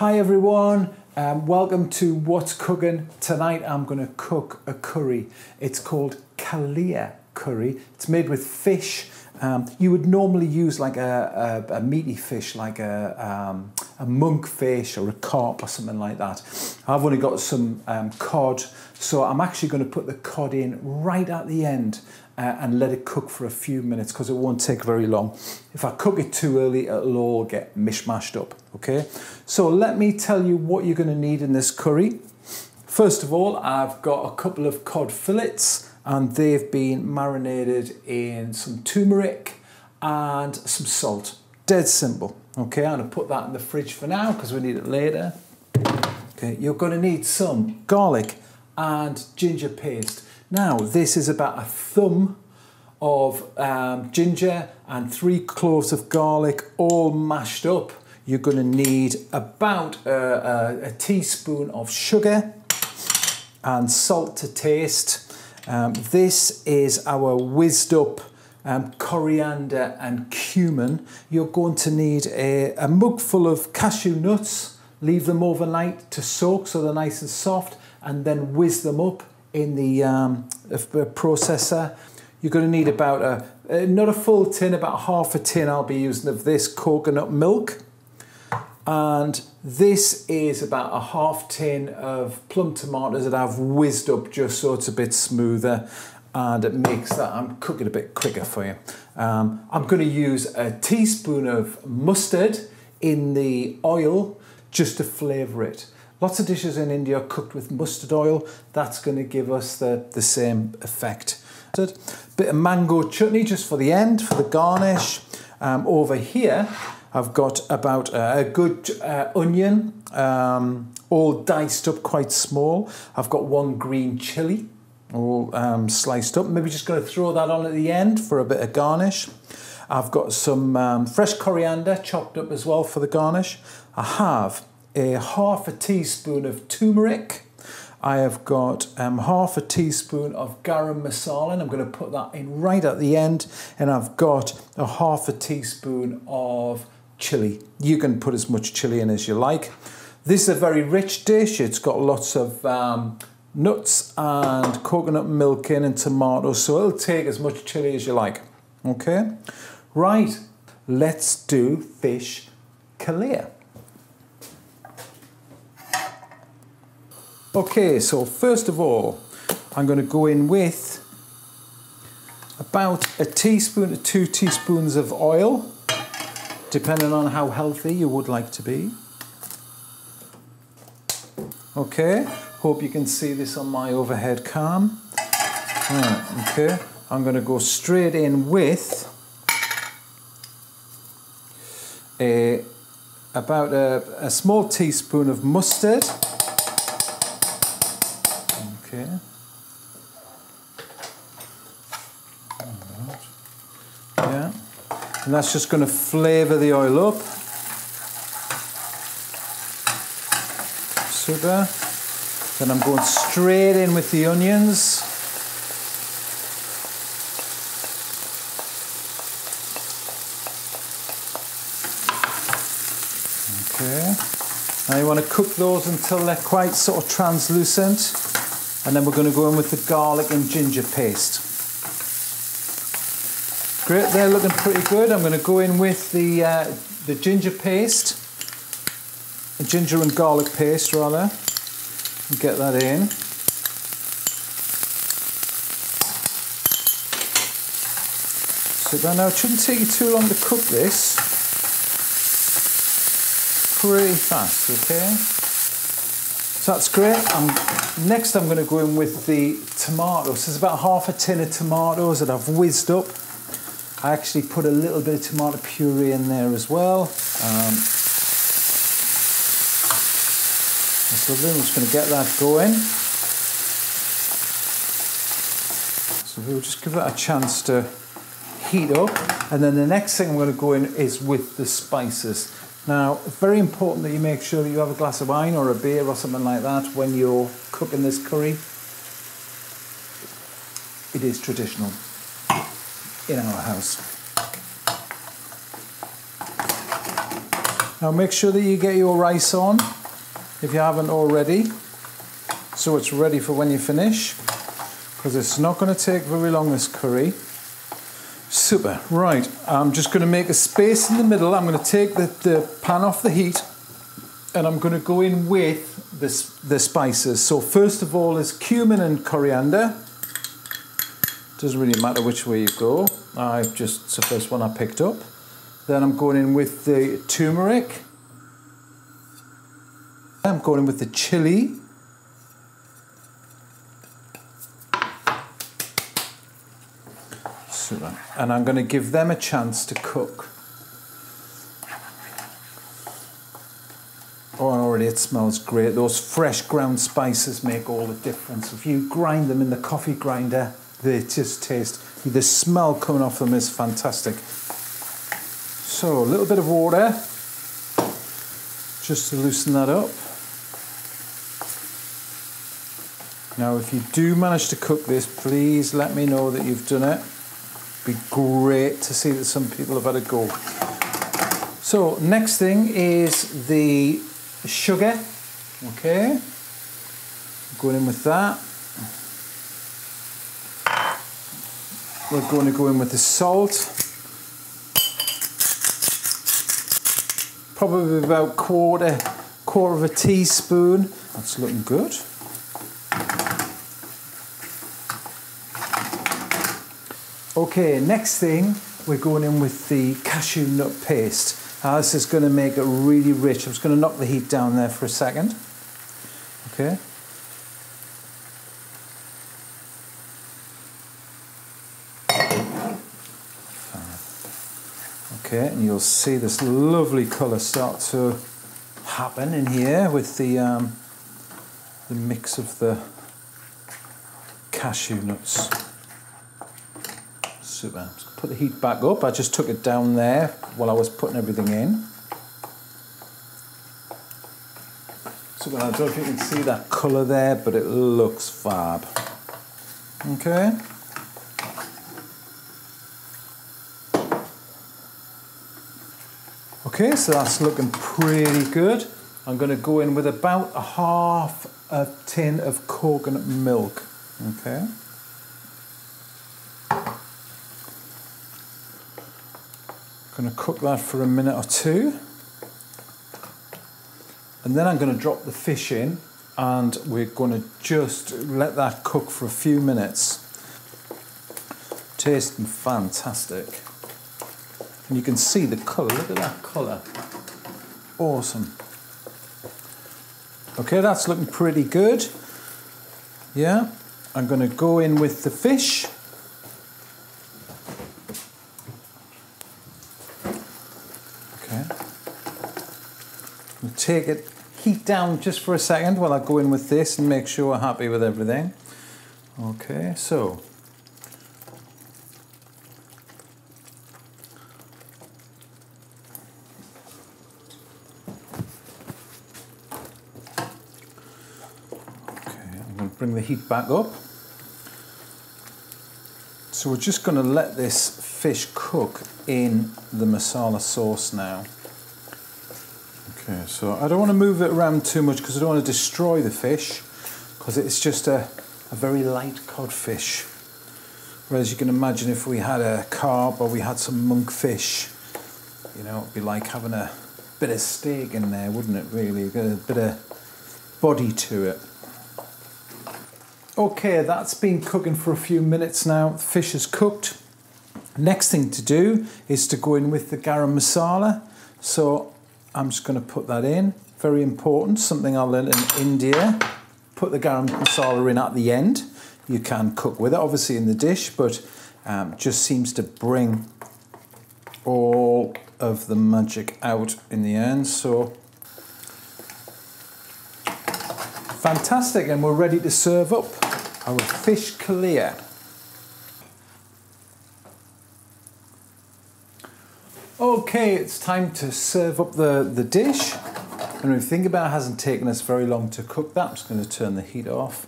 Hi everyone, welcome to What's Cooking. Tonight I'm going to cook a curry. It's called Kalia curry. It's made with fish. You would normally use like a meaty fish, like a monkfish or a carp or something like that. I've only got some cod, so I'm actually going to put the cod in right at the end and let it cook for a few minutes because it won't take very long. If I cook it too early, it'll all get mishmashed up, okay? So let me tell you what you're going to need in this curry. First of all, I've got a couple of cod fillets and they've been marinated in some turmeric and some salt. Dead simple, okay? I'm going to put that in the fridge for now because we need it later. Okay, you're going to need some garlic and ginger paste. Now, this is about a thumb of ginger and 3 cloves of garlic all mashed up. You're going to need about a teaspoon of sugar and salt to taste. This is our whizzed up coriander and cumin. You're going to need a mug full of cashew nuts. Leave them overnight to soak so they're nice and soft, and then whiz them up in the processor. You're going to need about not a full tin, about half a tin I'll be using of this coconut milk. And this is about a half tin of plum tomatoes that I've whizzed up just so it's a bit smoother and it makes that I'm cooking a bit quicker for you. I'm going to use a teaspoon of mustard in the oil just to flavour it. Lots of dishes in India are cooked with mustard oil. That's going to give us the same effect. Bit of mango chutney just for the end, for the garnish. Over here, I've got about a good onion, all diced up quite small. I've got 1 green chilli, all sliced up. Maybe just going to throw that on at the end for a bit of garnish. I've got some fresh coriander chopped up as well for the garnish. I have half a teaspoon of turmeric. I have got half a teaspoon of garam masala, and I'm going to put that in right at the end. And I've got a half a teaspoon of chili. You can put as much chili in as you like. This is a very rich dish. It's got lots of nuts and coconut milk in and tomatoes, so it'll take as much chili as you like. Okay, right, let's do fish Kalia. Okay, so first of all, I'm going to go in with about a teaspoon to 2 teaspoons of oil, depending on how healthy you would like to be. Okay, hope you can see this on my overhead cam. Right, okay, I'm going to go straight in with about a small teaspoon of mustard. Okay. Yeah, and that's just going to flavour the oil up. Super. Then I'm going straight in with the onions. Okay. Now you want to cook those until they're quite sort of translucent. And then we're going to go in with the garlic and ginger paste. Great, they're looking pretty good. I'm going to go in with the ginger paste, the ginger and garlic paste rather, and get that in. So now it shouldn't take you too long to cook this. Pretty fast, okay? So that's great. Next I'm going to go in with the tomatoes. There's about half a tin of tomatoes that I've whizzed up. I actually put a little bit of tomato puree in there as well. So then I'm just going to get that going. So we'll just give that a chance to heat up. And then the next thing I'm going to go in is with the spices. Now, it's very important that you make sure that you have a glass of wine or a beer or something like that when you're cooking this curry. It is traditional in our house. Now make sure that you get your rice on, if you haven't already, so it's ready for when you finish, because it's not going to take very long, this curry. Super. Right, I'm just going to make a space in the middle. I'm going to take the pan off the heat, and I'm going to go in with the spices. So first of all is cumin and coriander. Doesn't really matter which way you go. It's the first one I picked up. Then I'm going in with the turmeric. I'm going in with the chili. Super. And I'm going to give them a chance to cook. Oh, already it smells great. Those fresh ground spices make all the difference. If you grind them in the coffee grinder, they just taste, the smell coming off them is fantastic. So a little bit of water, just to loosen that up. Now if you do manage to cook this, please let me know that you've done it. It'd be great to see that some people have had a go. So next thing is the sugar. Okay, going in with that. We're going to go in with the salt. Probably about quarter of a teaspoon. That's looking good. Okay, next thing, we're going in with the cashew nut paste. This is going to make it really rich. I'm just going to knock the heat down there for a second. Okay. Okay, and you'll see this lovely colour start to happen in here with the mix of the cashew nuts. Super. Just put the heat back up. I just took it down there while I was putting everything in. Super. I don't know if you can see that colour there, but it looks fab. Okay. Okay, so that's looking pretty good. I'm going to go in with about half a tin of coconut milk. Okay. Going to cook that for a minute or two. And then I'm going to drop the fish in, and we're going to just let that cook for a few minutes. Tasting fantastic. And you can see the colour, look at that colour. Awesome. Okay, that's looking pretty good. Yeah, I'm going to go in with the fish. Okay. We'll take it, heat down just for a second while I go in with this and make sure we're happy with everything. Okay, so. Bring the heat back up. So we're just going to let this fish cook in the masala sauce now. Okay, so I don't want to move it around too much because I don't want to destroy the fish, because it's just a very light codfish. Whereas you can imagine if we had a carp or we had some monkfish, you know, it'd be like having a bit of steak in there, wouldn't it, really? Got a bit of body to it. Okay, that's been cooking for a few minutes now. The fish is cooked. Next thing to do is to go in with the garam masala. So I'm just going to put that in. Very important, something I learned in India. Put the garam masala in at the end. You can cook with it, obviously, in the dish, but just seems to bring all of the magic out in the end. So fantastic, and we're ready to serve up our Fish Kalia. Okay, it's time to serve up the dish. And when you think about it, it hasn't taken us very long to cook that. I'm just going to turn the heat off.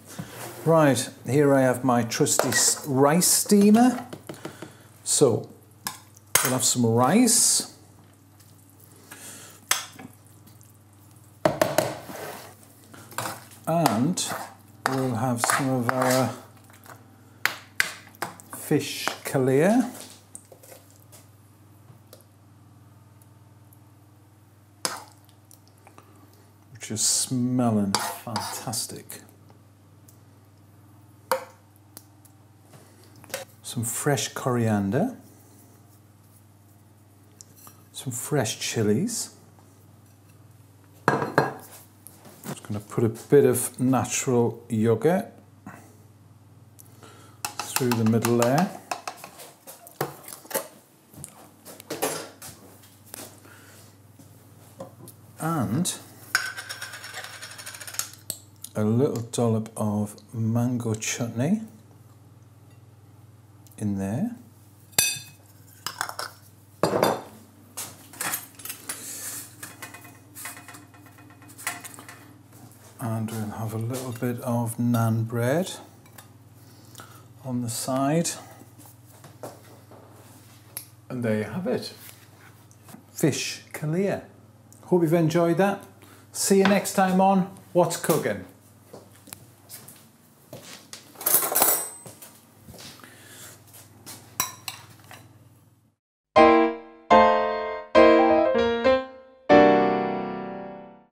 Right, here I have my trusty rice steamer. So we'll have some rice. And we'll have some of our Fish Kalia. Which is smelling fantastic. Some fresh coriander. Some fresh chilies. Just going to put a bit of natural yogurt through the middle there. And a little dollop of mango chutney in there. And we'll have a little bit of naan bread on the side. And there you have it. Fish Kalia. Hope you've enjoyed that. See you next time on What's Cooking.